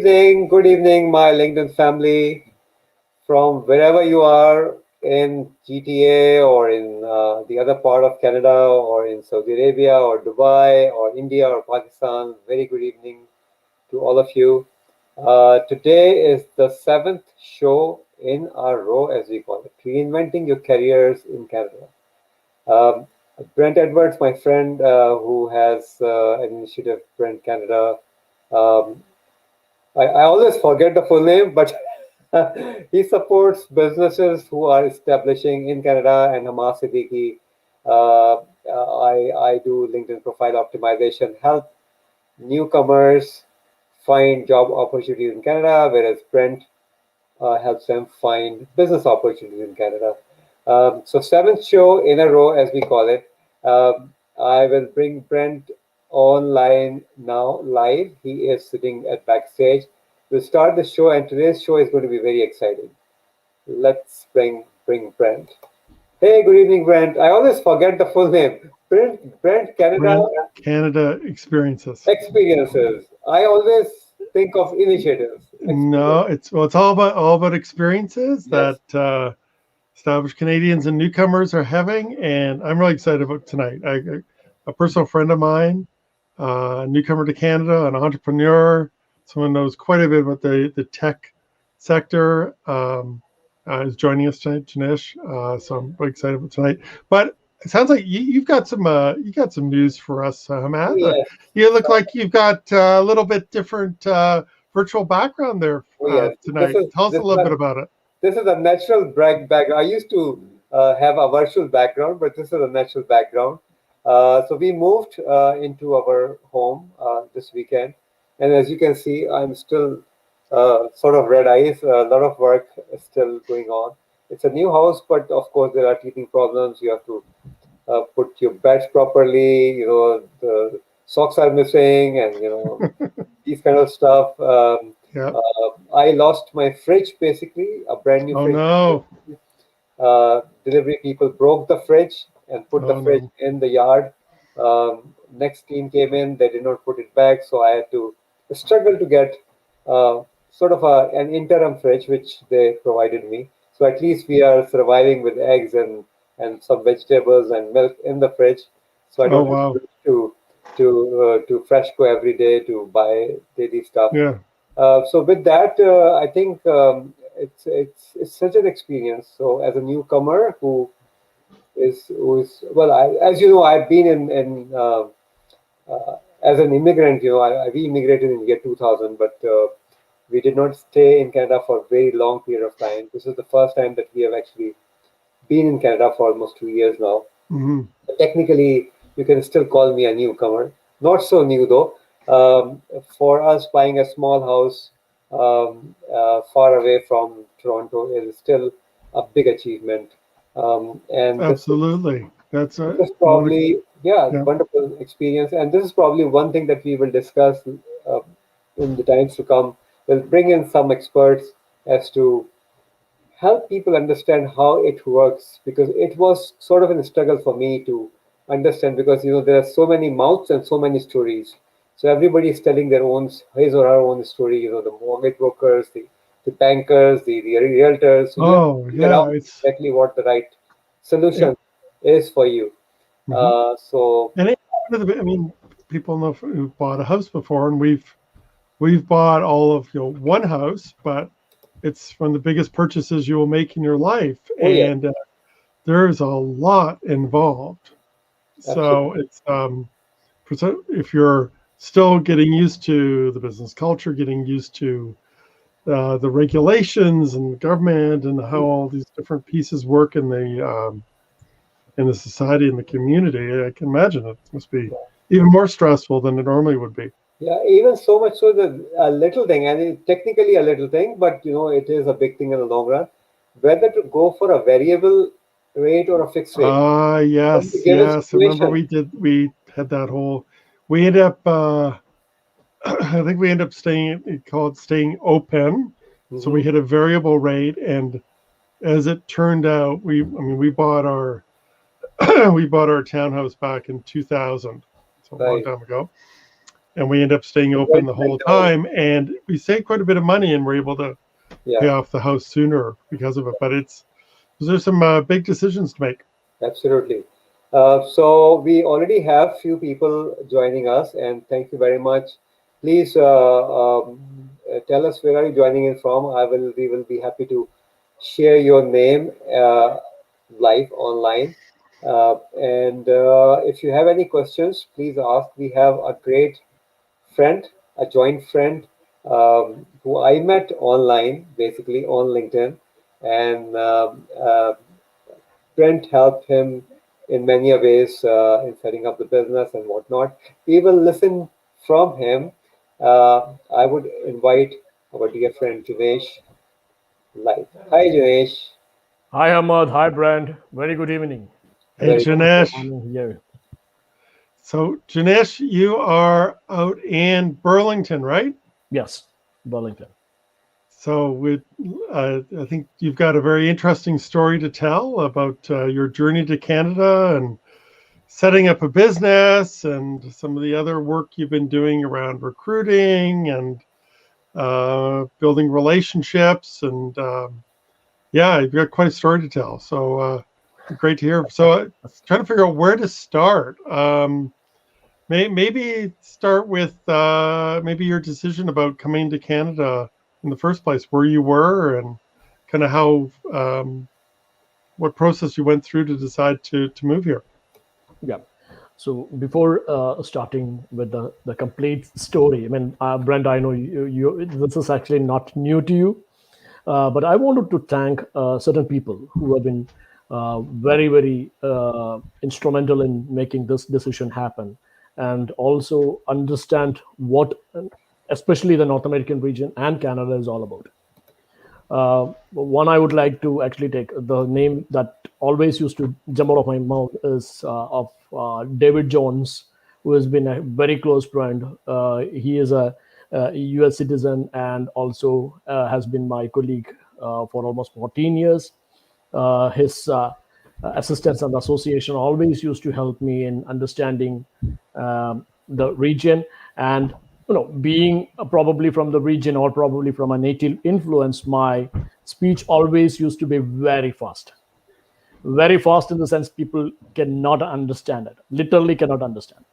Good evening, my LinkedIn family from wherever you are in GTA or in the other part of Canada or in Saudi Arabia or Dubai or India or Pakistan. Very good evening to all of you. Today is the seventh show in our row, as we call it, Reinventing Your Careers in Canada. Um, Brent Edwards, my friend who has an initiative, Brent Canada. Um, I always forget the full name, but he supports businesses who are establishing in Canada and Hammad Siddiqui. I do LinkedIn profile optimization, help newcomers find job opportunities in Canada, whereas Brent helps them find business opportunities in Canada. So seventh show in a row, as we call it. I will bring Brent online now, live. He is sitting at backstage. We'll start the show, and today's show is going to be very exciting. Let's bring Brent. Hey, good evening, Brent. I always forget the full name. Brent Canada Brent Canada experiences. experiences. I always think of initiatives. No, it's all about experiences Yes. that established Canadians and newcomers are having, and I'm really excited about tonight. A personal friend of mine, a newcomer to Canada, an entrepreneur, someone knows quite a bit about the tech sector, is joining us tonight, Janish. So I'm really excited about tonight. But it sounds like you've got some news for us, Oh, Hammad. yes. You look like you've got a little bit different virtual background there Oh, yes. This tonight. is Tell us this a is little a bit about it. this is a natural background. I used to have a virtual background, but this is a natural background. So we moved into our home this weekend, and as you can see, I'm still sort of red eyes. A lot of work is still going on. It's a new house, but of course there are teething problems. You have to put your beds properly. The socks are missing, and these kind of stuff. Yeah. I lost my fridge, basically, a brand new Oh fridge. no. Delivery people broke the fridge and put the Oh fridge no. in the yard. Next team came in, they did not put it back, so I had to struggle to get sort of an interim fridge, which they provided me. So at least we are surviving with eggs and some vegetables and milk in the fridge. So I Oh don't have wow. to Freshco every day to buy daily stuff. Yeah. So with that, I think it's such an experience. So as a newcomer who is well, as you know, I've been in as an immigrant. We immigrated in year 2000, but we did not stay in Canada for a very long period of time. This is the first time that we have actually been in Canada for almost 2 years now. Hmm. Technically, you can still call me a newcomer. Not so new though. For us, buying a small house far away from Toronto is still a big achievement. And Absolutely. That's this a is what a, probably, yeah, yeah. wonderful experience. And this is probably one thing that we will discuss uh, in the times to come. We'll bring in some experts as to help people understand how it works, because it was sort of a struggle for me to understand, because there are so many mouths and so many stories. So everybody is telling their own, his or her own story. The mortgage brokers, the bankers, the realtors. So you have Oh to figure yeah. out It's exactly what the right yeah. solution is for you. Hmm. So And I mean, people know who've bought a house before, and we've bought all of one house, but it's one of the biggest purchases you will make in your life, oh yes, and there's a lot involved. So absolutely. it's if you're still getting used to the business culture, getting used to the regulations and the government and how all these different pieces work in the society and the community, I can imagine it must be even more stressful than it normally would be. Yeah, even so much so that a little thing, and it's technically a little thing, but it is a big thing in the long run. Whether to go for a variable rate or a fixed rate in the Yes, given yes. I remember situation. we had that whole, we ended up, I think we ended up staying, it called staying open. So Hmm. we had a variable rate. And as it turned out, we bought our, we bought our townhouse back in 2000. So a long Right. time ago. and we end up staying open the whole time, and we save quite a bit of money, and we're able to pay Yeah, off the house sooner because of it. But there's some big decisions to make. absolutely. So we already have few people joining us, and thank you very much. Please tell us where are you joining in from. We will be happy to share your name live online. And if you have any questions, please ask. We have a great friend, a joint friend, who I met online, basically on LinkedIn, and Brent helped him in many ways in setting up the business and whatnot. We will listen from him. I would invite our dear friend Jinesh live. Hi, Jinesh. Hi, Hammad. Hi, Brent. Very good evening. Hey, Very Thanks for Janesh. having me here. So, Janish, you are out in Burlington, right? Yes, Burlington. So, I think you've got a very interesting story to tell about your journey to Canada and setting up a business and some of the other work you've been doing around recruiting and building relationships. And yeah, you've got quite a story to tell. So, great to hear. So, trying to figure out where to start. Maybe start with maybe your decision about coming to Canada in the first place, where you were, and kind of how what process you went through to decide to move here. Yeah. So before starting with the complete story, I mean, Brent, I know this is actually not new to you, but I wanted to thank certain people who have been very instrumental in making this decision happen, and also understand what, especially the North American region and Canada, is all about. One I would like to actually take the name that always used to jump out of my mouth is of David Jones, who has been a very close friend. He is a U.S. citizen and also has been my colleague for almost 14 years. His assistance and association always used to help me in understanding the region, and being probably from the region or probably from a native influence, my speech always used to be very fast in the sense people cannot understand it, literally cannot understand.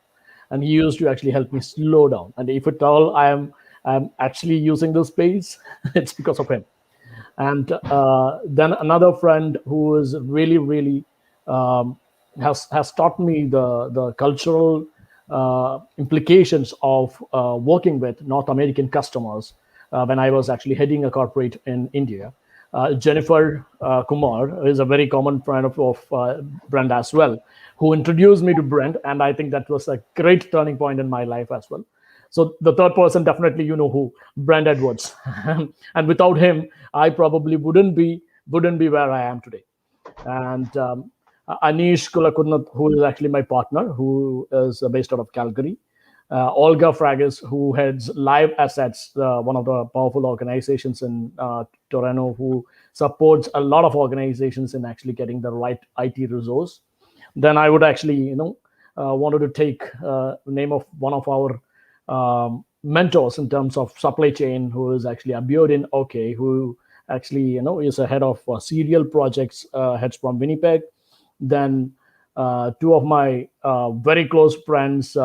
And he used to actually help me slow down, and if at all I'm actually using this pace, it's because of him. And then another friend who is really um, has taught me the cultural implications of working with North American customers when I was actually heading a corporate in India. Jennifer Kumar is a very common friend of Brent as well, who introduced me to Brent, and I think that was a great turning point in my life as well. So the third person, definitely you know who, Brent Edwards, and without him, I probably wouldn't be where I am today. And Anish Kulakurnath, who is actually my partner, who is based out of Calgary. Olga Fragas, who heads Live Assets, one of the powerful organizations in Toronto, who supports a lot of organizations in actually getting the right IT resource. Then I would actually, wanted to take the name of one of our mentors in terms of supply chain, who is actually Abiodun Okay, who actually, is a head of serial projects, heads from Winnipeg. Then two of my very close friends,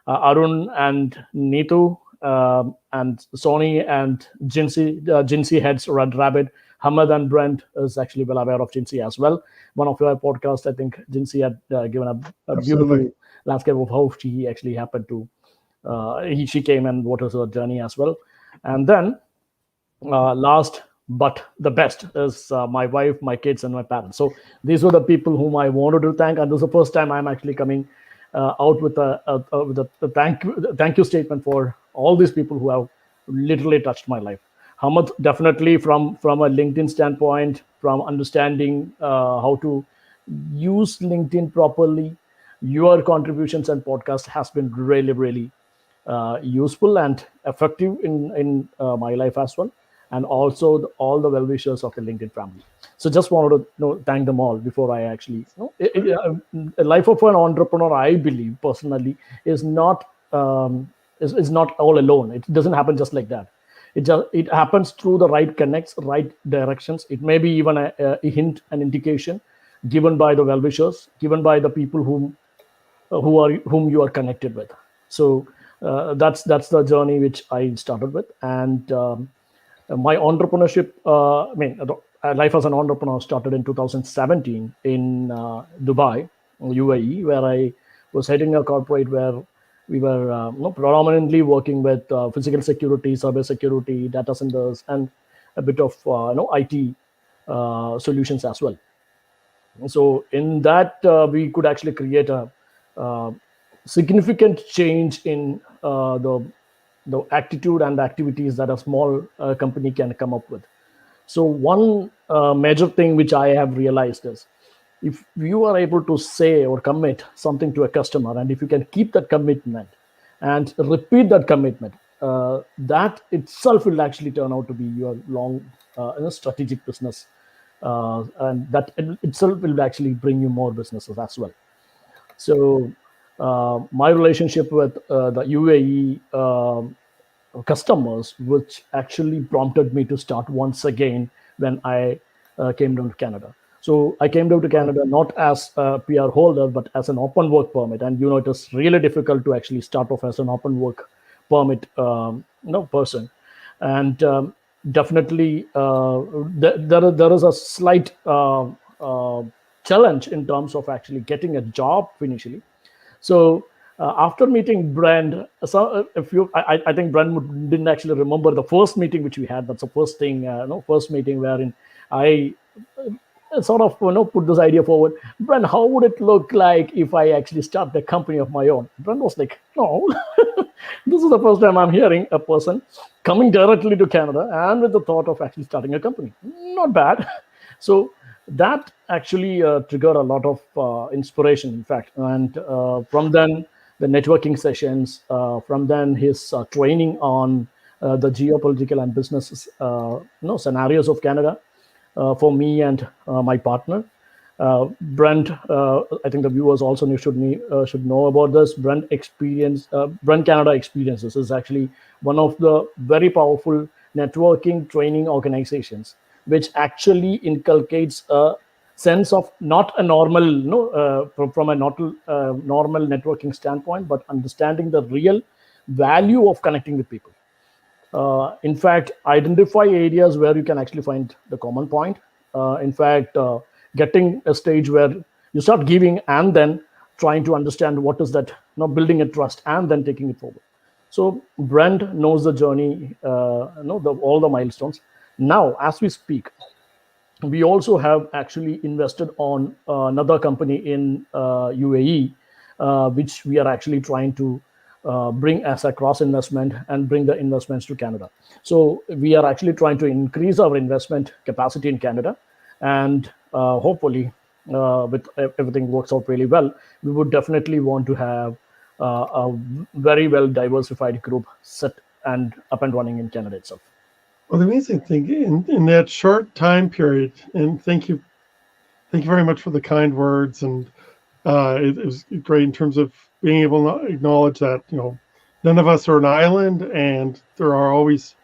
Arun and Neetu, and Sony and Jinsi heads Red Rabbit. Hammad and Brent is actually well aware of Jinsi as well. One of your podcasts, I think Jinsi had given a beautiful landscape of how she actually happened to, she came and what was her journey as well. And then last but the best is my wife, my kids, and my parents. So these were the people whom I wanted to thank, and this is the first time I'm actually coming out with a thank you statement for all these people who have literally touched my life. Hamad, definitely from a LinkedIn standpoint, from understanding how to use LinkedIn properly, your contributions and podcast has been really useful and effective in my life as well, and also all the well wishers of the LinkedIn family. So just wanted to thank them all before I actually. A life of an entrepreneur, I believe personally, is not is not all alone. It doesn't happen just like that. It happens through the right connects, right directions. It may be even a hint, an indication given by the well-wishers, given by the people whom you are connected with. So that's the journey which I started with. And my entrepreneurship, life as an entrepreneur started in 2017 in Dubai, UAE, where I was heading a corporate where we were predominantly working with physical security, cyber security, data centers, and a bit of IT solutions as well. So in that, we could actually create a significant change in the attitude and activities that a small company can come up with. So one major thing which I have realized is, if you are able to say or commit something to a customer, and if you can keep that commitment and repeat that commitment, that itself will actually turn out to be your long strategic business, and that itself will actually bring you more businesses as well. So my relationship with the UAE customers, which actually prompted me to start once again when I came down to Canada. So I came down to Canada not as a PR holder, but as an open work permit. And it is really difficult to actually start off as an open work permit person. And definitely there is a slight challenge in terms of actually getting a job initially. So after meeting Brent, I think Brent didn't actually remember the first meeting which we had. That's the first thing, first meeting wherein I sort of put this idea forward. Brent, how would it look like if I actually start a company of my own? Brent was like, no, this is the first time I'm hearing a person coming directly to Canada and with the thought of actually starting a company. Not bad. So that actually triggered a lot of inspiration, in fact. And from then, the networking sessions, from then his training on the geopolitical and business scenarios of Canada for me and my partner. Brent, I think the viewers also should know about this. Brent Canada Experiences is actually one of the very powerful networking training organizations, which actually inculcates a sense of not a normal, from a normal networking standpoint, but understanding the real value of connecting with people. In fact, identify areas where you can actually find the common point. In fact, getting a stage where you start giving and then trying to understand what is that, building a trust and then taking it forward. So Brent knows the journey, all the milestones. Now, as we speak, we also have actually invested on another company in UAE, which we are actually trying to bring as a cross investment and bring the investments to Canada. So we are actually trying to increase our investment capacity in Canada, and hopefully, with everything works out really well, we would definitely want to have a very well diversified group set and up and running in Canada itself. Well, the amazing thing in that short time period, and thank you very much for the kind words, and it was great in terms of being able to acknowledge that none of us are an island, and there are always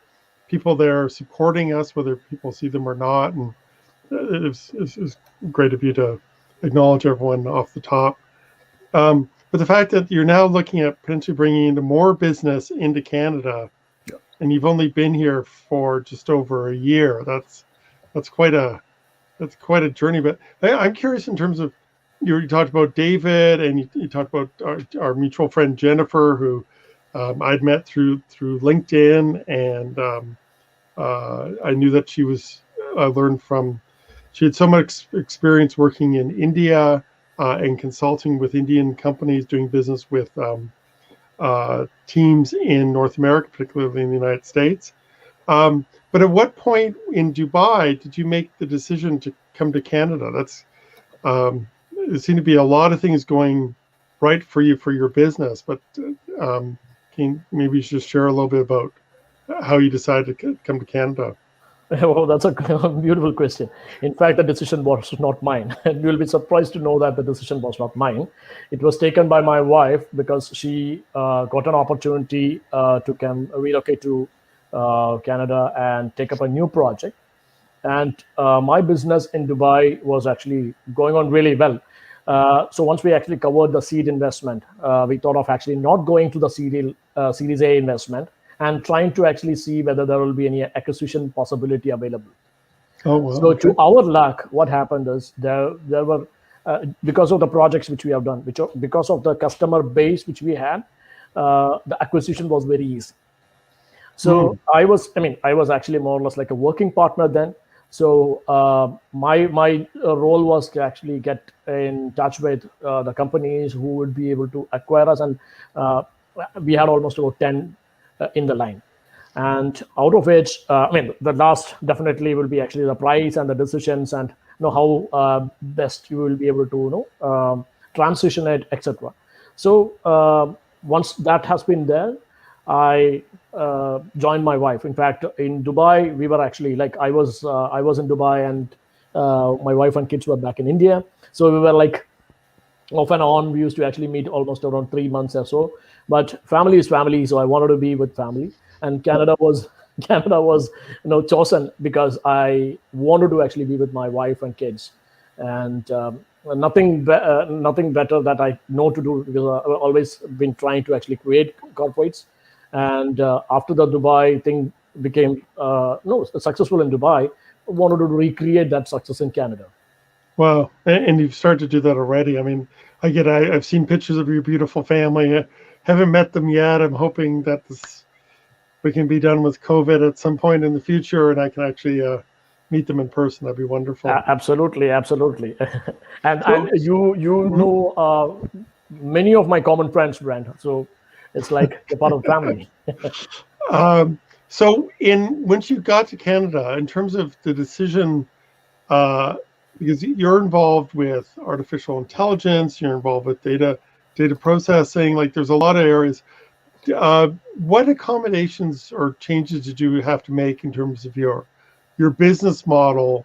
people there supporting us, whether people see them or not. And it was great of you to acknowledge everyone off the top. But the fact that you're now looking at potentially bringing into more business into Canada, and you've only been here for just over a year, that's quite a journey. But I'm curious in terms of, you talked about David, and you talked about our mutual friend Jennifer, who I'd met through LinkedIn, and I knew that I learned from, she had so much experience working in India and consulting with Indian companies, doing business with teams in North America, particularly in the United States. But at what point in Dubai did you make the decision to come to Canada? There seem to be a lot of things going right for you for your business, but can maybe you just share a little bit about how you decided to come to Canada? Oh, that's a beautiful question. In fact, the decision was not mine. And you'll be surprised to know that the decision was not mine. It was taken by my wife because she got an opportunity to come relocate to Canada and take up a new project. And my business in Dubai was actually going on really well. So once we actually covered the seed investment, we thought of actually not going to the Series A investment and trying to actually see whether there will be any acquisition possibility available. Oh, well, So okay. to our luck, what happened is there were because of the projects which we have done, because of the customer base which we had, the acquisition was very easy. So I was actually more or less like a working partner then. So my role was to actually get in touch with the companies who would be able to acquire us, and we had almost about 10 in the line. And out of which, the last definitely will be actually the price and the decisions, and how best you will be able to transition it, etc. So once that has been there, I joined my wife. In fact, in Dubai, we were actually like I was in Dubai, and my wife and kids were back in India. So we were like off and on. We used to actually meet almost around 3 months or so. But family is family, so I wanted to be with family. And Canada was Canada was chosen because I wanted to actually be with my wife and kids, and nothing better that I know to do, because I've always been trying to actually create corporates. And after the Dubai thing became no successful in Dubai, I wanted to recreate that success in Canada. Wow. And you've started to do that already. I mean, I've seen pictures of your beautiful family. I haven't met them yet. I'm hoping that we can be done with COVID at some point in the future, and I can actually meet them in person. That'd be wonderful. Absolutely, absolutely. And So, you mhm. know many of my common friends, Brent. So it's like a part of the family. so once you got to Canada, in terms of the decision, uh, because you're involved with artificial intelligence, you're involved with data processing. Like, there's a lot of areas. Uh, what accommodations or changes did you have to make in terms of your business model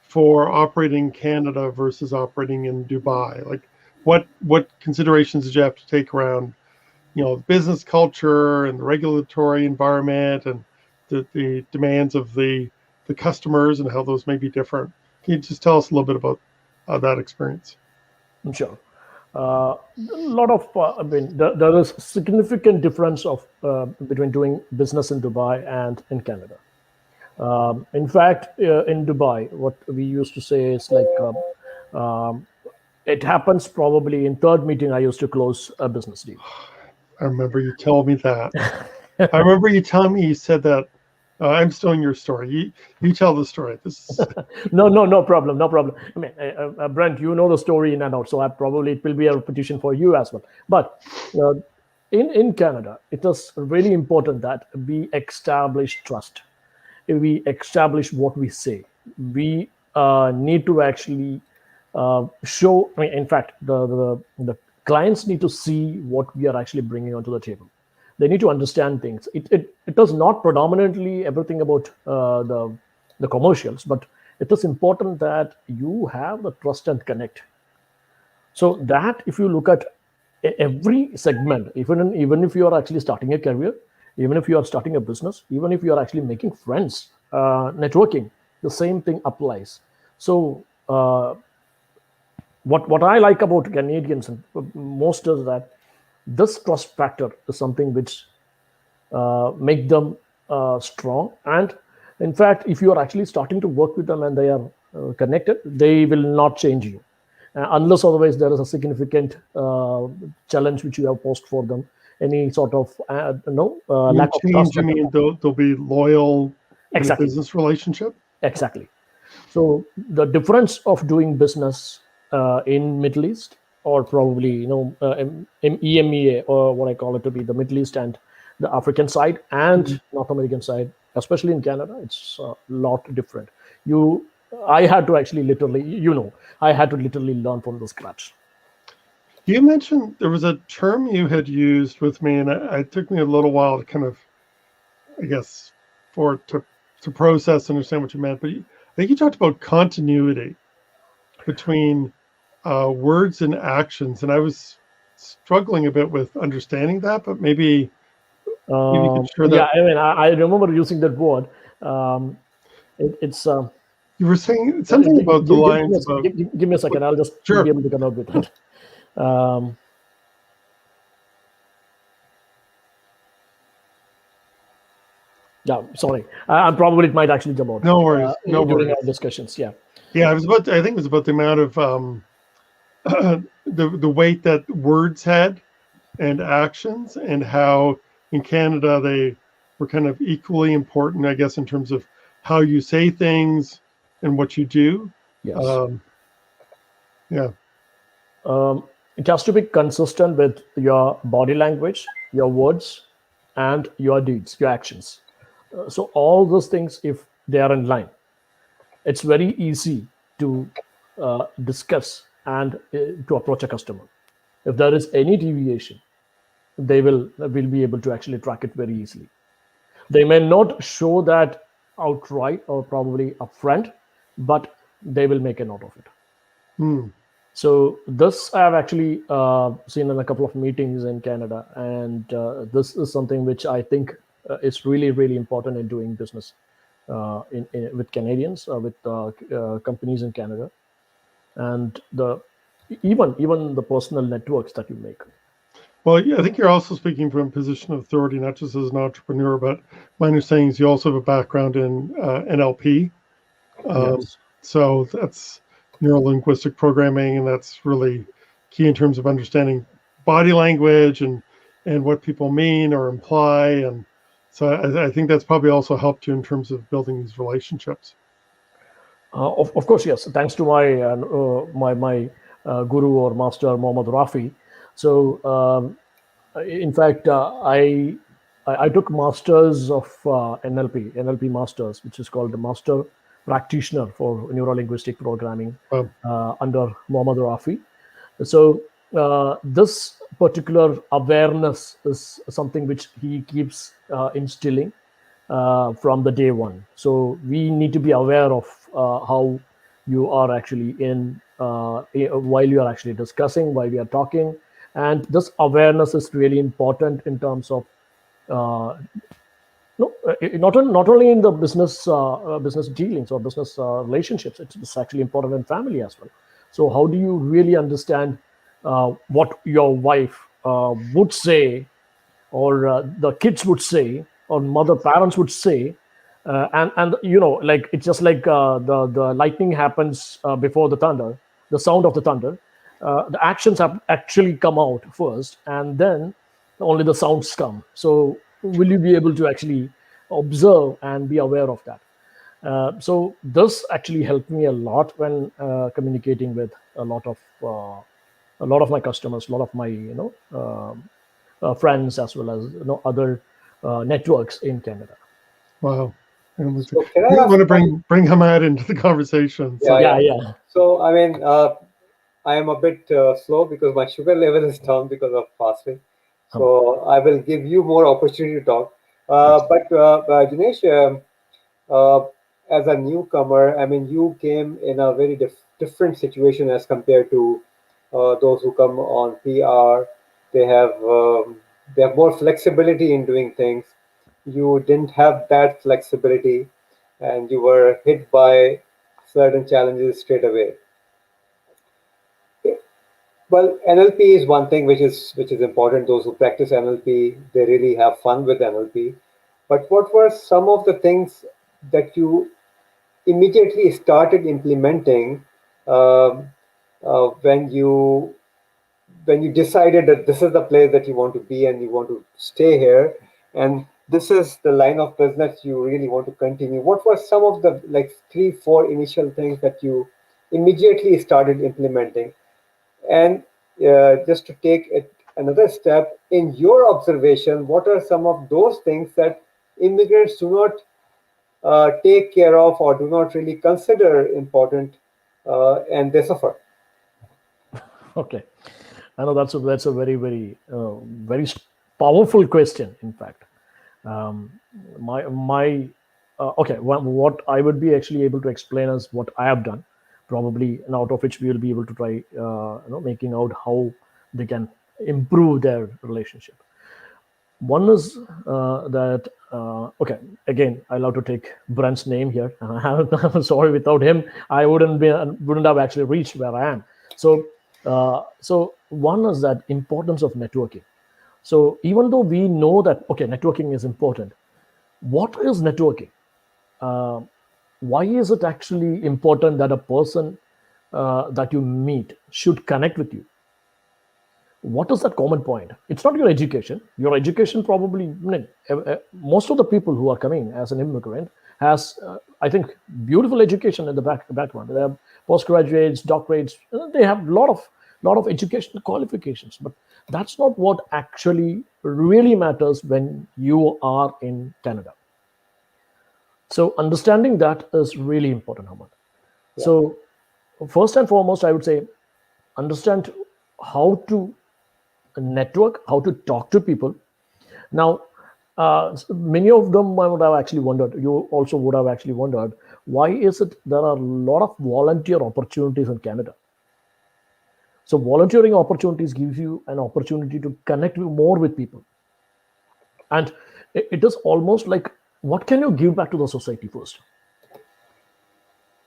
for operating in Canada versus operating in Dubai? Like, what considerations did you have to take around, the business culture and the regulatory environment and the demands of the customers and how those may be different? Can you just tell us a little bit about that experience? Sure. A lot of, there is significant difference of between doing business in Dubai and in Canada. In fact, in Dubai, what we used to say is like, it happens probably in third meeting, I used to close a business deal. I remember you told me that. I remember you telling me, you said that. I'm stealing your story. You tell the story. No problem, no problem. Brent, you know the story in and out, so it will be a repetition for you as well. But uh, in Canada, it is really important that we establish trust. We establish what we say. We need to actually show. In fact, the clients need to see what we are actually bringing onto the table. They need to understand things. It is not predominantly everything about the commercials, but it is important that you have the trust and connect. So that if you look at every segment, even if you are actually starting a career, even if you are starting a business, even if you are actually making friends, networking, the same thing applies. So what I like about Canadians and most is that this trust factor is something which make them strong. And in fact, if you are actually starting to work with them and they are connected, they will not change you, unless otherwise there is a significant challenge which you have posed for them, any sort of When lack of trust change, you that mean they'll be loyal in a exactly, business relationship? exactly. So the difference of doing business in Middle East, or probably EMEA, or what I call it to be the Middle East and the African side and Mhm. North American side, especially in Canada, it's a lot different. You, I had to actually literally, I had to literally learn from the scratch. You mentioned there was a term you had used with me, and it took me a little while to kind of, I guess, for it to to process and understand what you meant. But I think you talked about continuity between words and actions, and I was struggling a bit with understanding that. But maybe you could share Yeah, that. I mean, I remember using that word. It's You were saying something about the lines about. give me a second. I'll just Sure. be able to come out with it. Yeah, sorry. I'm probably it might actually jump out. No worries. No during worries. our discussions. Yeah. Yeah, I think it was about the amount of the weight that words had and actions, and how in Canada they were kind of equally important, I guess, in terms of how you say things and what you do. Yes. Yeah. It has to be consistent with your body language, your words, and your deeds, your actions. So all those things, if they are in line, it's very easy to discuss and to approach a customer. If there is any deviation, they will be able to actually track it very easily. They may not show that outright or probably upfront, but they will make a note of it. Hmm. So this I have actually seen in a couple of meetings in Canada, and this is something which I think is really, really important in doing business with Canadians, with companies in Canada, and even the personal networks that you make. Well, yeah, I think you're also speaking from a position of authority, not just as an entrepreneur, but my understanding is you also have a background in NLP. Yes. So that's neuro-linguistic programming, and that's really key in terms of understanding body language and what people mean or imply. And so I think that's probably also helped you in terms of building these relationships. Of course, yes. Thanks to my guru or master, Mohammad Rafi. So, in fact, I took masters of NLP masters, which is called the Master Practitioner for Neuro-Linguistic Programming under Mohammad Rafi. So this particular awareness is something which he keeps instilling from the day one. So we need to be aware of how you are actually while you are actually discussing, while we are talking, and this awareness is really important in terms of not only in the business dealings or business relationships. It's actually important in family as well. So how do you really understand what your wife would say, or the kids would say, or parents would say, and like it's just like the lightning happens before the thunder, the sound of the thunder. The actions have actually come out first, and then only the sounds come. So will you be able to actually observe and be aware of that? So this actually helped me a lot when communicating with a lot of my customers, a lot of my friends, as well as other networks in Canada. Wow. And So we can I want ask? to bring Hammad into the conversation. So. Yeah. So I mean, I am a bit slow because my sugar level is down because of fasting. So I will give you more opportunity to talk. But Jinesh, uh, as a newcomer, I mean, you came in a very different situation as compared to those who come on PR. They have they have more flexibility in doing things. You didn't have that flexibility, and you were hit by certain challenges straight away. Well, NLP is one thing which is important. Those who practice NLP, they really have fun with NLP. But what were some of the things that you immediately started implementing um, when you decided that this is the place that you want to be and you want to stay here, and this is the line of business you really want to continue? What were some of the like 3, 4 initial things that you immediately started implementing? And just to take it another step, in your observation, what are some of those things that immigrants do not take care of or do not really consider important, and they suffer? Okay, I know that's a very, very very powerful question. In fact, my okay, what I would be actually able to explain is what I have done, probably, and out of which we will be able to try, making out how they can improve their relationship. One is that okay. Again, I love to take Brent's name here. I'm sorry, without him, I wouldn't have actually reached where I am. So one is that importance of networking. So even though we know that okay, networking is important, what is networking? Uh, why is it actually important that a person that you meet should connect with you? What is that common point? It's not your education. Your education probably, most of the people who are coming as an immigrant has, I think, beautiful education in the background. They have postgraduates, doctorates. They have a lot of educational qualifications. But that's not what actually really matters when you are in Canada. So understanding that is really important, Hammad. Yeah. So first and foremost, I would say understand how to network, how to talk to people. Now, many of them would have actually wondered, you also would have actually wondered, why is it there are a lot of volunteer opportunities in Canada? So volunteering opportunities gives you an opportunity to connect more with people. And it is almost like, what can you give back to the society first?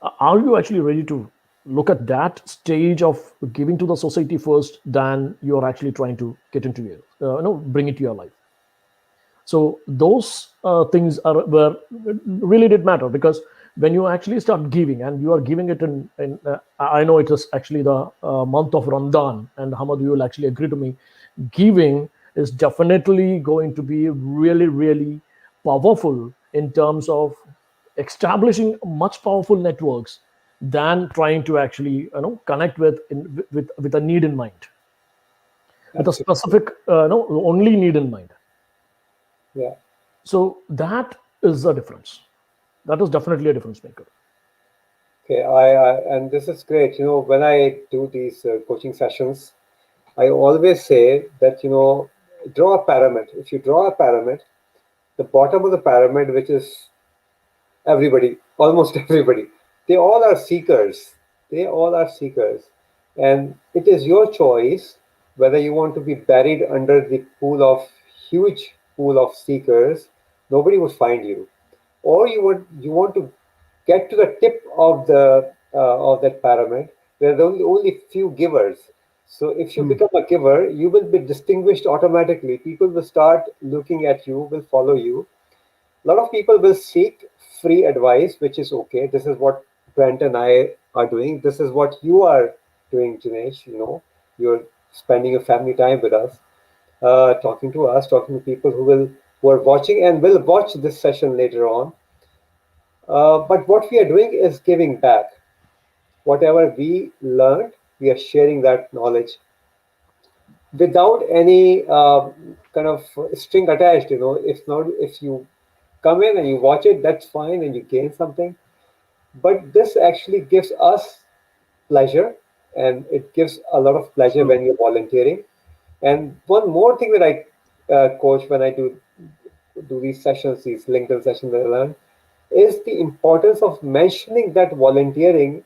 Are you actually ready to look at that stage of giving to the society first than you're actually trying to get into your, bring it to your life? So those things are where really did matter, because when you actually start giving and you are giving it in I know it is actually the month of Ramadan, and Hamad, you will actually agree to me, giving is definitely going to be really, really powerful in terms of establishing much powerful networks than trying to actually connect with a need in mind, with a Absolutely. specific only need in mind. Yeah. So that is a difference. That is definitely a difference maker. Okay. And this is great. When I do these coaching sessions, I always say that, draw a pyramid. If you draw a pyramid, the bottom of the pyramid, which is everybody, almost everybody, they all are seekers. They all are seekers. And it is your choice whether you want to be buried under the huge pool of seekers. Nobody would find you, or you want to get to the tip of that pyramid where there are only few givers. So if you Hmm. become a giver, you will be distinguished automatically. People will start looking at you, will follow you. A lot of people will seek free advice, which is okay. This is what Brent and I are doing. This is what you are doing, Jinesh. You're spending your family time with us, talking to us, talking to people who are watching and will watch this session later on. But what we are doing is giving back. Whatever we learned, we are sharing that knowledge without any kind of string attached. If not, if you come in and you watch it, that's fine, and you gain something. But this actually gives us pleasure, and it gives a lot of pleasure True. when you're volunteering. And one more thing that I coach when I do these sessions, these LinkedIn sessions that I learn, is the importance of mentioning that volunteering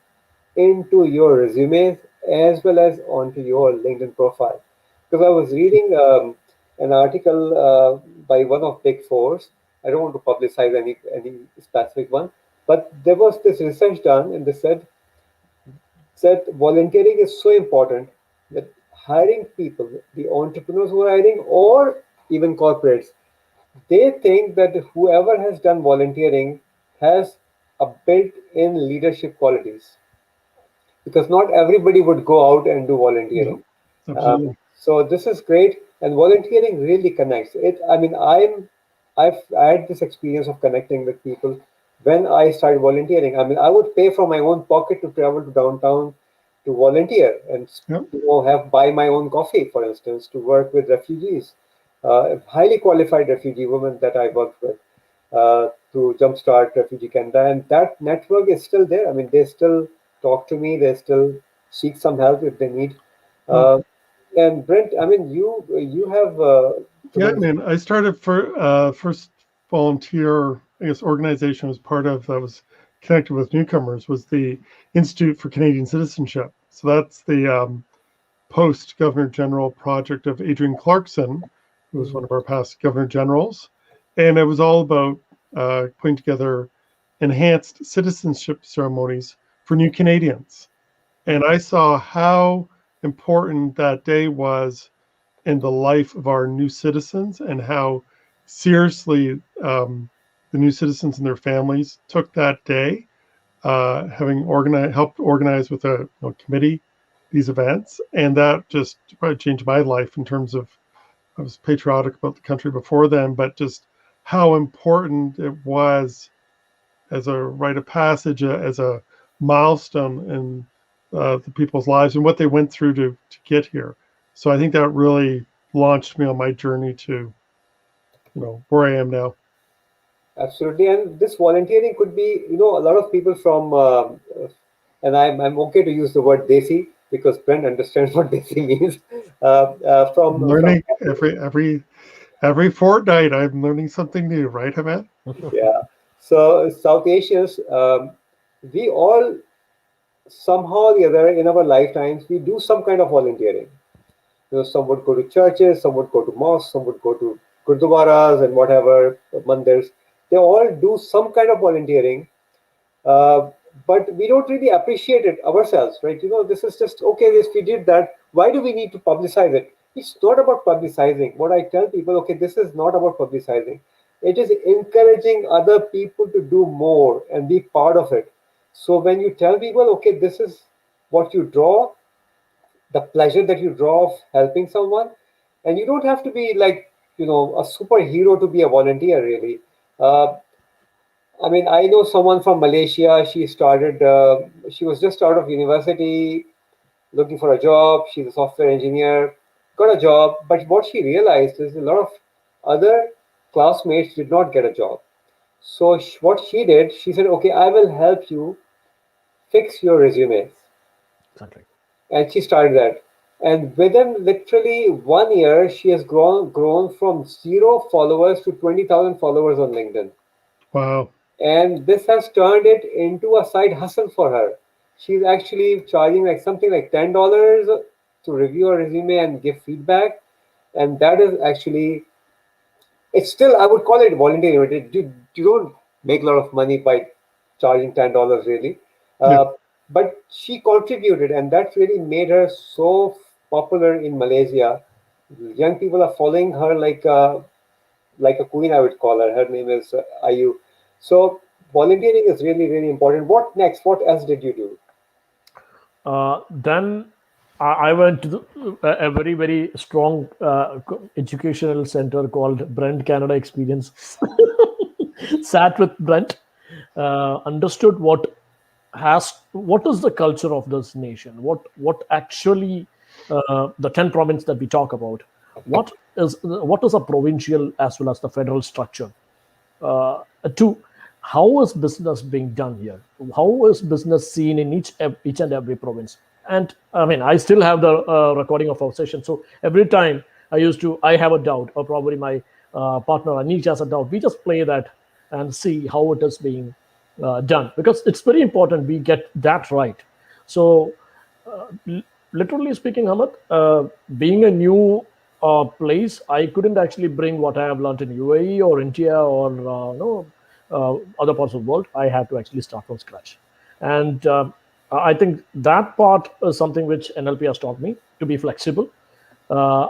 into your resume as well as onto your LinkedIn profile. Because I was reading an article by one of Big Fours. I don't want to publicize any specific one, but there was this research done, and they said volunteering is so important that hiring people, the entrepreneurs who are hiring, or even corporates, they think that whoever has done volunteering has a built-in leadership qualities, because not everybody would go out and do Yeah, volunteering. absolutely. So this is great, and volunteering really connects. I mean, I've had this experience of connecting with people when I started volunteering. I mean, I would pay from my own pocket to travel to downtown to volunteer and Yep. have buy my own coffee, for instance, to work with refugees, highly qualified refugee women that I worked with to jumpstart Refugee Canada, and that network is still there. I mean, they still talk to me. They still seek some help if they need. Well, Uh, and Brent, I mean, you have yeah, tremendous. man. I started for first volunteer I guess, organization I was part of that was connected with newcomers was the Institute for Canadian Citizenship. So that's the post Governor General project of Adrienne Clarkson, who was one of our past Governor Generals. And it was all about putting together enhanced citizenship ceremonies for new Canadians. And I saw how important that day was in the life of our new citizens and how seriously the new citizens and their families took that day, having helped organize with a committee these events. And that just probably changed my life in terms of, I was patriotic about the country before then, but just how important it was as a rite of passage, as a milestone in the people's lives and what they went through to get here. So I think that really launched me on my journey to, where I am now. Absolutely. And this volunteering could be, a lot of people from, and I'm okay to use the word desi because Brent understands what desi means. I'm learning every fortnight. I'm learning something new, right, Hammad? Yeah. So South Asians, we all somehow or the other in our lifetimes, we do some kind of volunteering. Some would go to churches, some would go to mosques, some would go to gurdwaras and whatever, mandirs. They all do some kind of volunteering, uh, but we don't really appreciate it ourselves, right? This is just, okay, this we did that. Why do we need to publicize it? It's not about publicizing. What I tell people, okay, this is not about publicizing. It is encouraging other people to do more and be part of it. So when you tell people, okay, this is what you draw, the pleasure that you draw of helping someone, and you don't have to be like a superhero to be a volunteer, really. uh, I mean, I know someone from Malaysia. She was just out of university looking for a job. She's a software engineer, got a job, but what she realized is a lot of other classmates did not get a job. So what she did, she said, okay, I will help you fix your resumes. Exactly. And she started that. And within literally 1 year, she has grown from 0 followers to 20,000 followers on LinkedIn. Wow. And this has turned it into a side hustle for her. She's actually charging like something like $10 to review a resume and give feedback. And that is actually, it's still, I would call it volunteering. But you don't make a lot of money by charging $10 really. Yeah. But she contributed, and that really made her so popular in Malaysia. Young people are following her like a queen, I would call her. Her name is Ayu. So volunteering is really, really important. What next? What else did you do? Then I went to a very, very strong educational center called Brent Canada Experience. Sat with Brent, understood what is the culture of this nation, what actually the 10 province that we talk about, what is a provincial as well as the federal structure. To how is business being done here? How is business seen in each and every province? And I mean, I still have the recording of our session. So every time I have a doubt, or probably my partner Anish has a doubt, we just play that and see how it is being done, because it's very important we get that right. So literally speaking, Hammad, being a new place, I couldn't actually bring what I have learned in UAE or India or other parts of the world. I had to actually start from scratch. And I think that part is something which NLP has taught me to be flexible.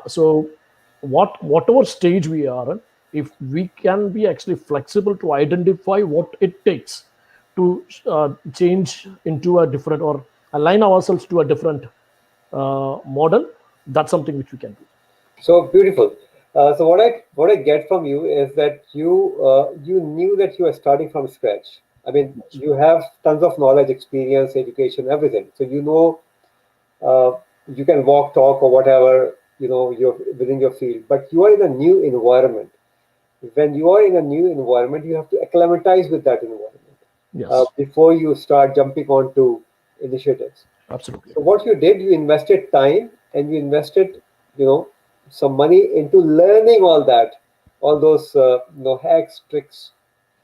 So whatever stage we are in, if we can be actually flexible to identify what it takes to change into a different or align ourselves to a different model, that's something which we can do. So beautiful. So what I get from you is that you knew that you are starting from scratch. I mean, you have tons of knowledge, experience, education, everything. So you can walk, talk, or whatever you're within your field. But you are in a new environment. When you are in a new environment, you have to acclimatize with that environment Yes, before you start jumping onto initiatives. absolutely. So what you did, you invested time and you invested, some money into learning all those hacks, tricks,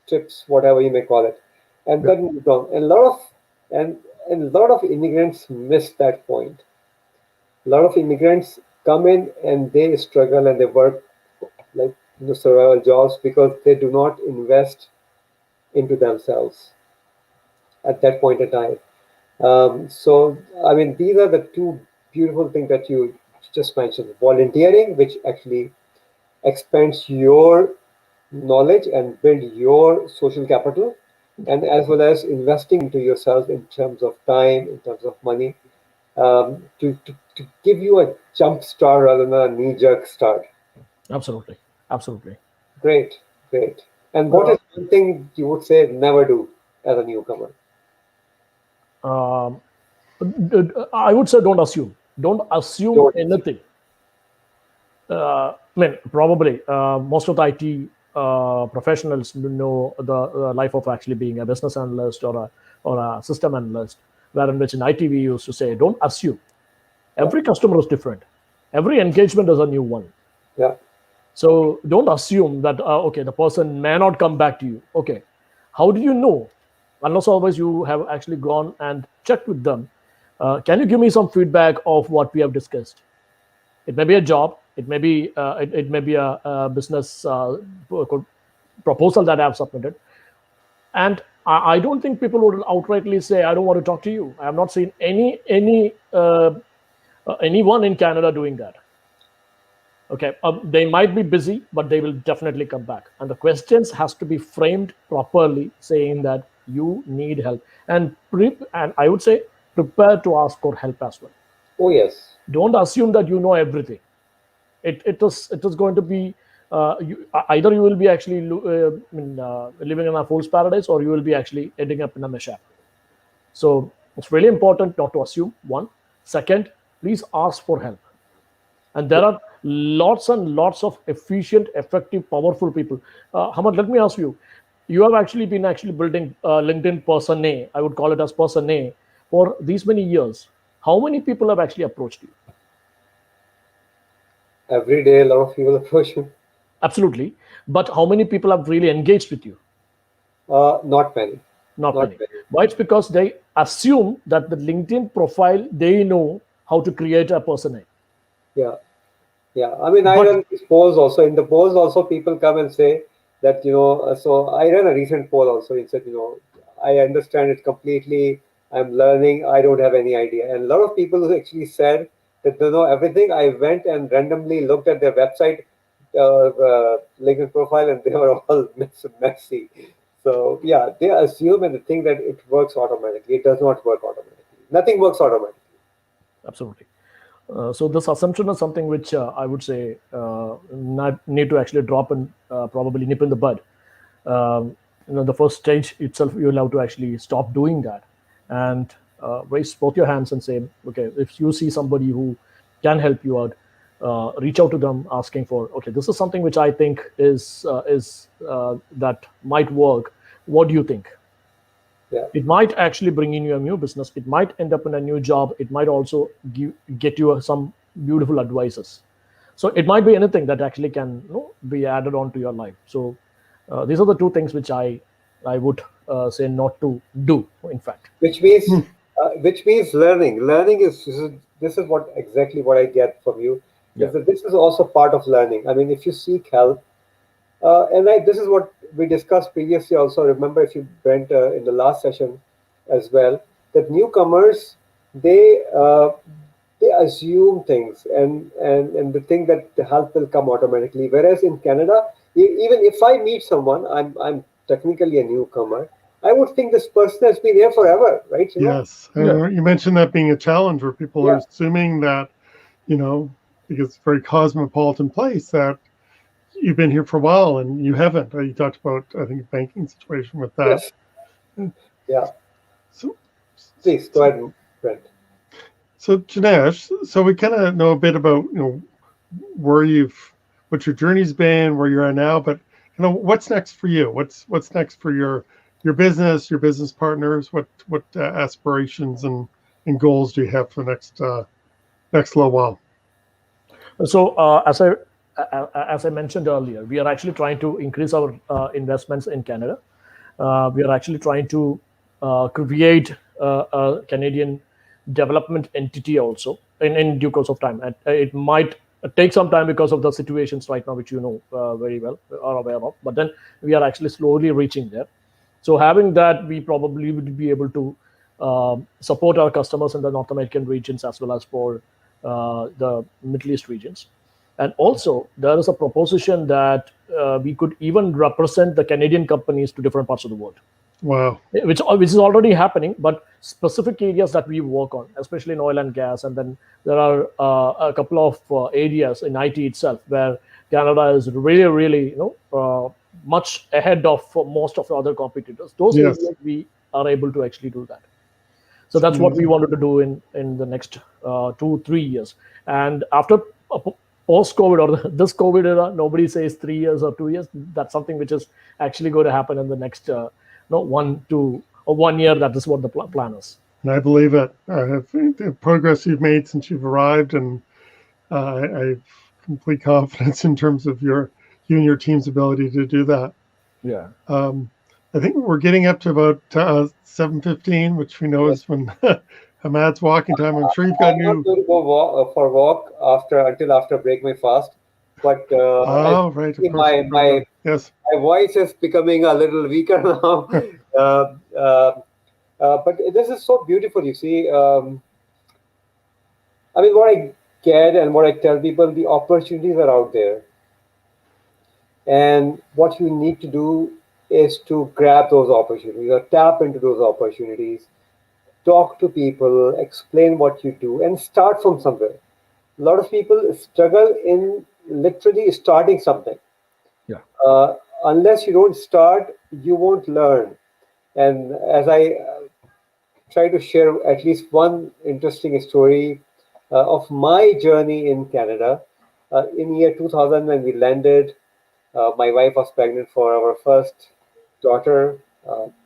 trips, whatever you may call it, and Yeah. then move on. And and a lot of immigrants miss that point. A lot of immigrants come in and they struggle and they work like survival jobs because they do not invest into themselves at that point in time. So, I mean, these are the two beautiful things that you just mentioned: volunteering, which actually expands your knowledge and build your social capital, and as well as investing into yourself in terms of time, in terms of money, to give you a jump start rather than a knee jerk start. Absolutely. Absolutely. Great, great. And what Uh, is one thing you would say never do as a newcomer? um, I would say don't assume. Don't assume Don't. anything. I mean, probably most of the IT professionals know the life of actually being a business analyst or a system analyst, wherein which in IT we used to say, don't assume. Yeah, Every customer is different. Every engagement is a new one. yeah, So don't assume that okay, the person may not come back to you. Okay, how do you know? Unless always you have actually gone and checked with them. Can you give me some feedback of what we have discussed? It may be a job. It may be a business proposal that I have submitted. And I don't think people would outrightly say, "I don't want to talk to you." I have not seen anyone in Canada doing that. Okay, they might be busy, but they will definitely come back. And the questions has to be framed properly, saying that you need help, and I would say prepare to ask for help as well. oh yes, Don't assume that you know everything. It is going to be either you will be actually living in a fool's paradise, or you will be actually ending up in a mishap. So it's really important not to assume. One, second, please ask for help. And there are lots and lots of efficient, effective, powerful people. Hammad, let me ask you: you have actually been actually building LinkedIn persona, I would call it as persona, for these many years. How many people have actually approached you? every day a lot of people approach me. Absolutely. But how many people have really engaged with you? Not many, Not not many. many. Why? It's because they assume that the LinkedIn profile, they know how to create a persona. Yeah. Yeah, I mean, I But run these polls also. In the polls, also people come and say that, so I ran a recent poll also. It said, I understand it completely. I'm learning. I don't have any idea. And a lot of people who actually said that they know everything. I went and randomly looked at their website, LinkedIn profile, and they were all messy. So, yeah, they assume and they think that it works automatically. It does not work automatically. Nothing works automatically. absolutely. So this assumption is something which I would say not need to actually drop and probably nip in the bud. The first stage itself, you'll have to actually stop doing that and raise both your hands and say, okay, if you see somebody who can help you out, reach out to them asking for, okay, this is something which I think is that might work. What do you think? Yeah. It might actually bring in you a new business. It might end up in a new job. It might also get you some beautiful advices. So it might be anything that actually can be added on to your life. So these are the two things which I would say not to do. In fact, which means Hmm. which means learning is this is what exactly what I get from you yeah, is that this is also part of learning. I mean, if you seek help, this is what we discussed previously also. Remember, if you went in the last session as well, that newcomers, they uh, they assume things and they think that the help will come automatically, whereas in Canada, even if I meet someone, I'm technically a newcomer, I would think this person has been here forever, right? Yes. yeah, And you mentioned that being a challenge where people are Yeah, assuming that, because it's a very cosmopolitan place, that you've been here for a while and you haven't. You talked about, I think, a banking situation with that. yes, yeah. So, Please go so, ahead, Brent. so Janesh, so we kind of know a bit about, where what your journey's been, where you're at now, but what's next for you? What's next for your business partners? What aspirations and goals do you have for the next little while? so as I mentioned earlier, we are actually trying to increase our investments in Canada. we are actually trying to create a Canadian development entity also in due course of time. And it might take some time because of the situations right now, which you know very well are aware of. But then we are actually slowly reaching there. So having that, we probably would be able to support our customers in the North American regions as well as for the Middle East regions. And also, there is a proposition that we could even represent the Canadian companies to different parts of the world, Wow. which is already happening, but specific areas that we work on, especially in oil and gas. And then there are a couple of areas in IT itself where Canada is really, really, much ahead of most of the other competitors. Those Yes. areas we are able to actually do that. So that's what we wanted to do in the next 2-3 years. And after post COVID or this COVID era, nobody says 3 years or 2 years. That's something which is actually going to happen in the next 1 year. That is what the plan is. And I believe it. The progress you've made since you've arrived, and I have complete confidence in terms of you and your team's ability to do that. Yeah. I think we're getting up to about 7:15, which we know is when Hammad's walking time. I'm sure you've got I'm not going to go for a walk until after break my fast. But right, of course. my voice is becoming a little weaker now. But this is so beautiful, you see. I mean, what I get and what I tell people, the opportunities are out there. And what you need to do is to grab those opportunities or tap into those opportunities, talk to people, explain what you do, and start from somewhere. A lot of people struggle in literally starting something. Yeah. Unless you don't start, you won't learn. And as I try to share at least one interesting story of my journey in Canada, in year 2000 when we landed, my wife was pregnant for our first daughter.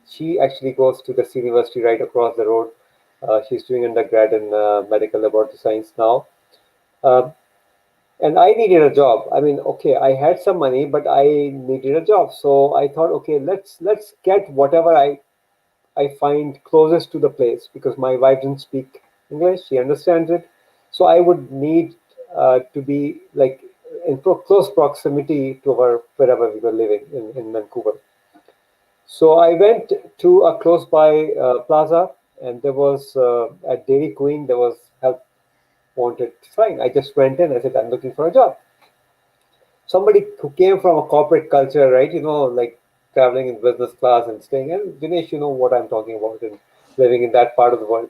She actually goes to this university right across the road. She's doing undergrad in medical laboratory science now. And I needed a job. I mean, okay, I had some money, but I needed a job. So I thought, okay, let's get whatever I find closest to the place, because my wife didn't speak English. She understands it. So I would need to be like in close proximity to wherever we were living in Vancouver. So I went to a close by plaza, and there was a Dairy Queen. There was help wanted. Fine. I just went in. I said, I'm looking for a job. Somebody who came from a corporate culture, right? Like traveling in business class and staying. And Jinesh, you know what I'm talking about, and living in that part of the world.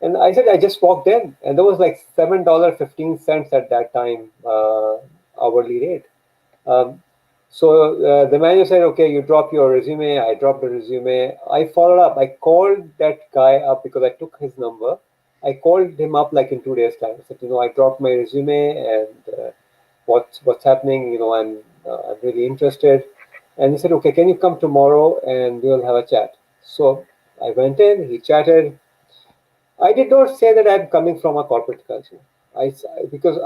And I said, I just walked in, and there was like $7.15 at that time hourly rate. So the manager said, okay, you drop your resume. I dropped the resume. I followed up. I called that guy up because I took his number. I called him up like in 2 days' time. I said, I dropped my resume, and what's happening? I'm really interested. And he said, okay, can you come tomorrow and we'll have a chat? So I went in. He chatted. I did not say that I'm coming from a corporate culture. Because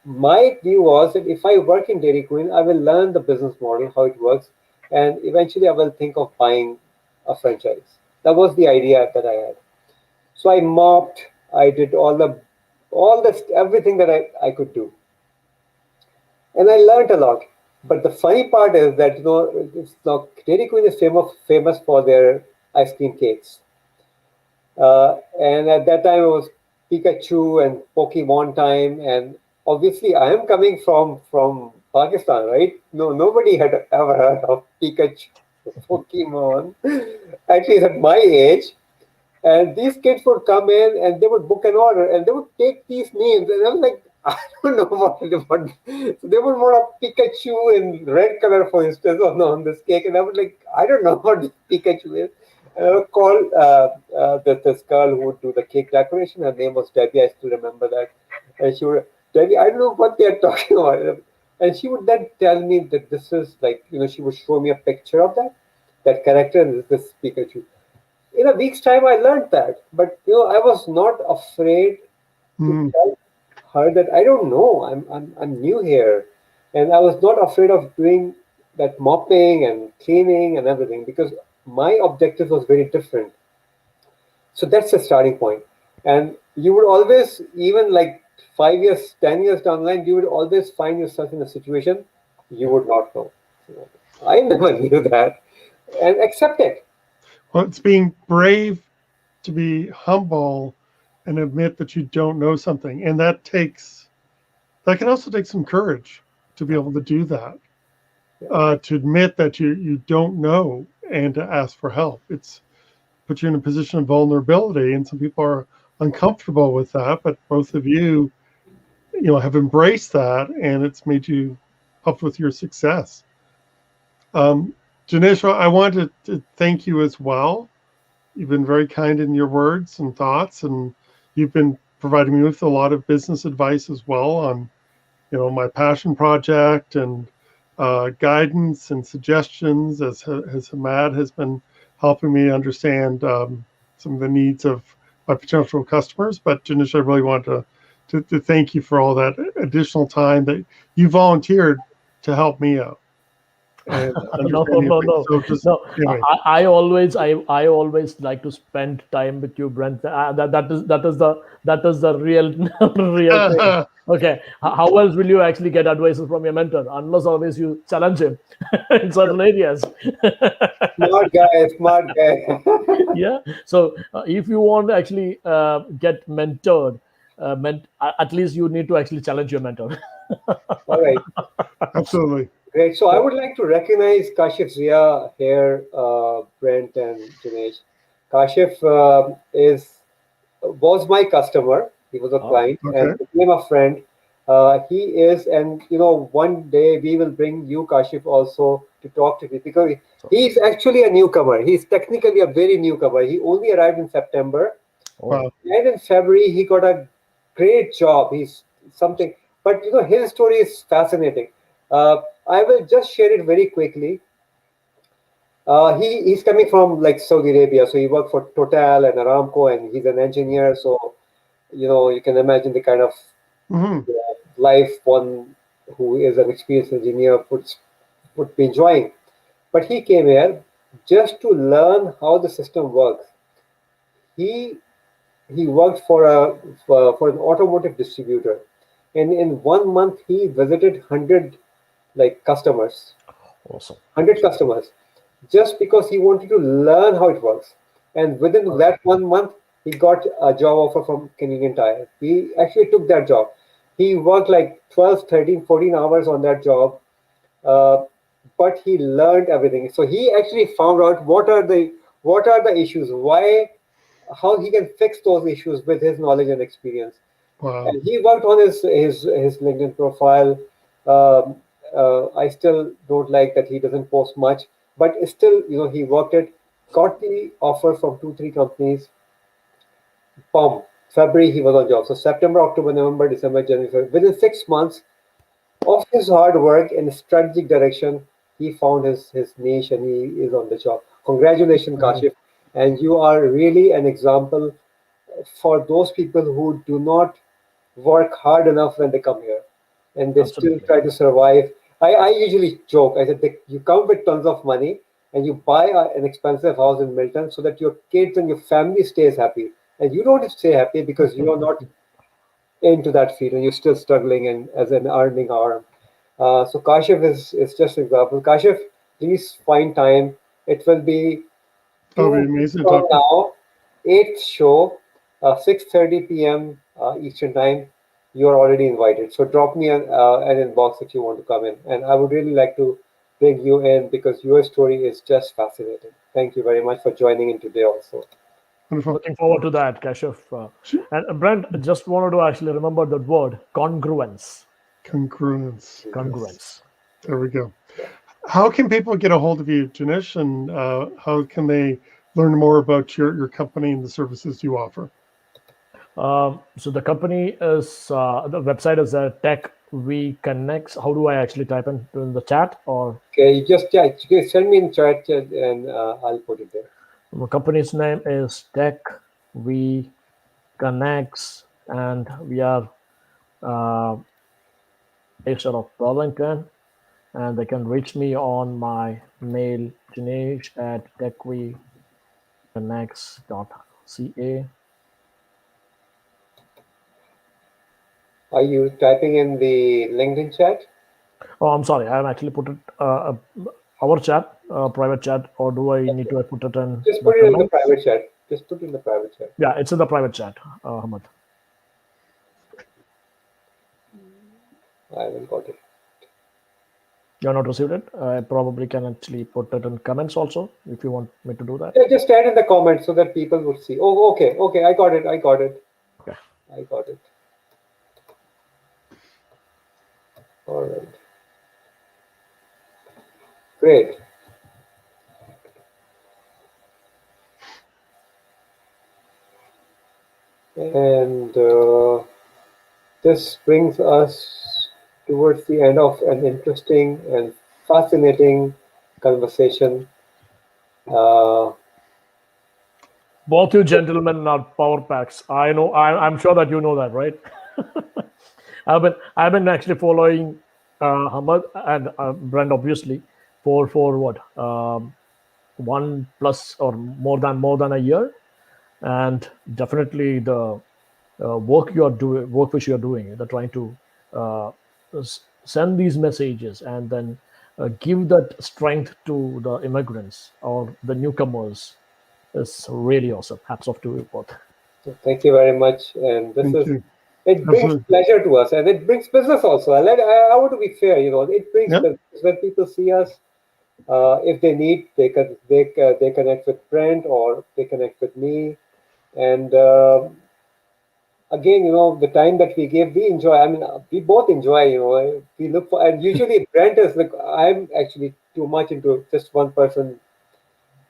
my view was that if I work in Dairy Queen, I will learn the business model, how it works, and eventually I will think of buying a franchise. That was the idea that I had. So I mopped. I did everything that I could do, and I learned a lot. But the funny part is that Dairy Queen is famous for their ice cream cakes. And at that time it was Pikachu and Pokemon time, and obviously I am coming from Pakistan, right? No, nobody had ever heard of Pikachu, Pokemon, at least at my age. And these kids would come in and they would book an order and they would take these names, and I was like, I don't know what to do. So they would want a Pikachu in red color, for instance, on this cake, and I was like, I don't know what this Pikachu is. And I would call this girl who would do the cake decoration. Her name was Debbie. I still remember that. And she would, Debbie, I don't know what they are talking about. And she would then tell me that this is like, she would show me a picture of that character, and this Pikachu. In a week's time, I learned that. But I was not afraid to tell her that I don't know. I'm new here, and I was not afraid of doing that mopping and cleaning and everything, because my objective was very different. So that's the starting point. And you would always, even like 5 years, 10 years down the line, you would always find yourself in a situation you would not know. I never knew that, and accept it. Well, it's being brave to be humble and admit that you don't know something. And that can also take some courage to be able to do that. To admit that you don't know and to ask for help. It's put you in a position of vulnerability, and some people are uncomfortable with that. But both of you, have embraced that, and it's made you helped with your success. Janice, I wanted to thank you as well. You've been very kind in your words and thoughts, and you've been providing me with a lot of business advice as well on, my passion project and guidance and suggestions as Hammad has been helping me understand some of the needs of my potential customers. But Janish, I really want to thank you for all that additional time that you volunteered to help me out. And No, no, no, so just, no. anyway. I always like to spend time with you, Brent. That is the real real thing. Okay, how else will you actually get advices from your mentor unless always you challenge him in certain areas? Smart guy, smart guy. Yeah. So if you want to actually get mentored, at least you need to actually challenge your mentor. All right. Absolutely. Great. So I would like to recognize Kashif Zia here, Brent and Jinesh. Kashif was my customer. He was a client and Okay. became a friend. He is, and one day we will bring you, Kashif, also to talk to me, because he's actually a newcomer. He's technically a very newcomer. He only arrived in September, Wow. and in February he got a great job. He's something, but his story is fascinating. I will just share it very quickly. He's coming from like Saudi Arabia, so he worked for Total and Aramco, and he's an engineer. So you can imagine the kind of Hmm. life one who is an experienced engineer would be enjoying. But he came here just to learn how the system works. He he worked for an automotive distributor, and in 1 month he visited 100 like customers, Awesome. 100 customers, just because he wanted to learn how it works. And within that 1 month, he got a job offer from Canadian Tire. He actually took that job. He worked like 12, 13, 14 hours on that job, uh, but he learned everything. So he actually found out what are the issues, why, how he can fix those issues with his knowledge and experience. Wow. And he worked on his LinkedIn profile. Um, I still don't like that he doesn't post much, but still, he worked it, got the offer from 2, 3 companies. Boom. February he was on job. So September, October, November, December, January, February. Within 6 months of his hard work and strategic direction, he found his niche and he is on the job. Congratulations, Kashif. And you are really an example for those people who do not work hard enough when they come here and they still Absolutely. try to survive. I usually joke, I said, you come with tons of money and you buy an expensive house in Milton so that your kids and your family stays happy. And you don't stay happy because you are not into that field and you're still struggling and as an earning arm. So Kashif is just an example. Kashif, please find time. It will be That would 2 be weeks amazing to from talk to. now, 8th show, 6:30 p.m. Eastern time. You are already invited. So drop me an inbox if you want to come in. And I would really like to bring you in because your story is just fascinating. Thank you very much for joining in today also. Wonderful. Looking forward to that, Kashif. And Brent, just wanted to actually remember that word, congruence. Congruence. Yes. Congruence. There we go. How can people get a hold of you, Janish, and how can they learn more about your company and the services you offer? So the company is the website is Tech We Connects. How do I actually type in the chat? Or Okay, you can send me in chat and I'll put it there. the company's name is Tech We Connects, and we are based out of Burlington. and they can reach me on my mail, jinesh@techweConnects.ca. Are you typing in the LinkedIn chat? Oh, I'm sorry. I have actually put it our chat, private chat, or do I need to put it in Just the put it in the comments? private chat. Just put it in the private chat. Yeah, it's in the private chat, Hammad. I haven't got it. You have not received it. I probably can actually put it in comments also if you want me to do that. Yeah, just add in the comments so that people would see. Oh, okay, okay, I got it. I got it. Okay. I got it. All right. Great. And this brings us towards the end of an interesting and fascinating conversation. Uh, Both you gentlemen are power packs. I know. I'm sure that you know that, right? I've been actually following Hammad and Brent obviously for what 1+ or more than a year, and definitely the work which you are doing, they're trying to send these messages and then give that strength to the immigrants or the newcomers is really awesome. Hats off to you both. Thank you very much. And this Thank is, you. it brings Absolutely. pleasure to us and it brings business also. I want to be fair, it brings Yep. business when people see us. If they need, they connect with Brent or they connect with me. And again, the time that we give, we enjoy. I mean, we both enjoy. We look for, and usually Brent is like, I'm actually too much into just one person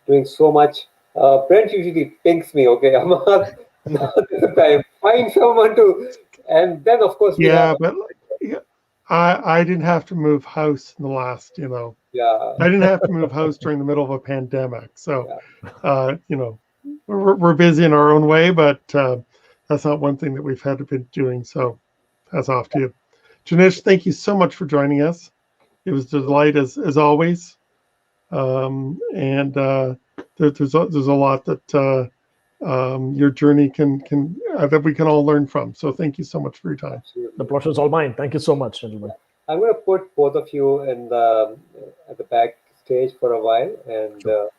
doing so much. Brent usually pings me. Okay, I'm not the time. Find someone to, and then of course we have. Yeah, but yeah, I didn't have to move house in the last, Yeah, I didn't have to move house during the middle of a pandemic. So, yeah. we're busy in our own way, but that's not one thing that we've had to be doing. So, that's off to you. Janish, thank you so much for joining us. It was a delight as always. And there's a lot that your journey can that we can all learn from. So thank you so much for your time. Absolutely. The pleasure is all mine. Thank you so much, gentlemen. I'm going to put both of you in the at the back stage for a while and to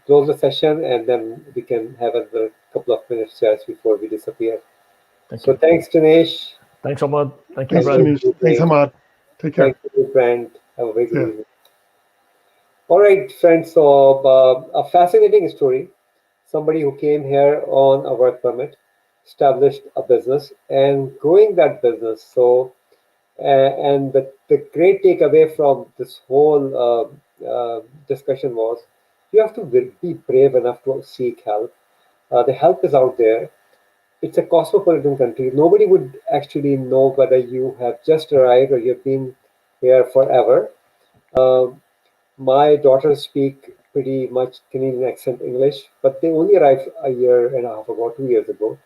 close the session, and then we can have a couple of minutes chats before we disappear. Thank So you. thanks, Dinesh. Thanks, Hammad. Thank you, Thanks, Brent. Janish. Thanks, Hammad. Take care. Thank you, Brent. Have a very good Yeah. evening. All right, friends. So a fascinating story. Somebody who came here on a work permit, established a business, and growing that business. So and the great takeaway from this whole discussion was you have to be brave enough to seek help. The help is out there. It's a cosmopolitan country. Nobody would actually know whether you have just arrived or you've been here forever. Um, my daughters speak pretty much Canadian accent English, but they only arrived a year and a half ago, 2 years ago,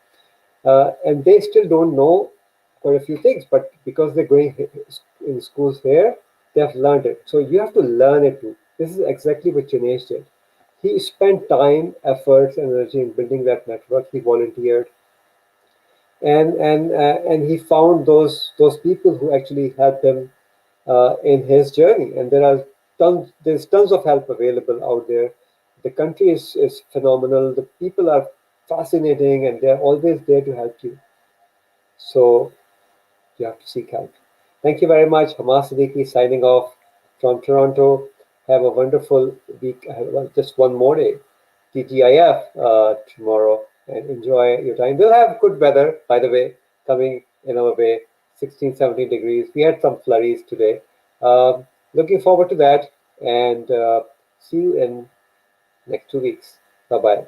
and they still don't know quite a few things. But because they're going in schools here, they have learned it. So you have to learn it too. This is exactly what Jinesh did. He spent time, efforts, and energy in building that network. He volunteered, and he found those people who actually helped him in his journey. And there's tons of help available out there. The country is phenomenal. The people are fascinating, and they're always there to help you. So you have to seek help. Thank you very much. Hammad Siddiqui signing off from Toronto. Have a wonderful week. Just one more day, TGIF tomorrow, and enjoy your time. We'll have good weather, by the way, coming in our way, 16, 17 degrees. We had some flurries today. Looking forward to that, and see you in next 2 weeks. Bye bye.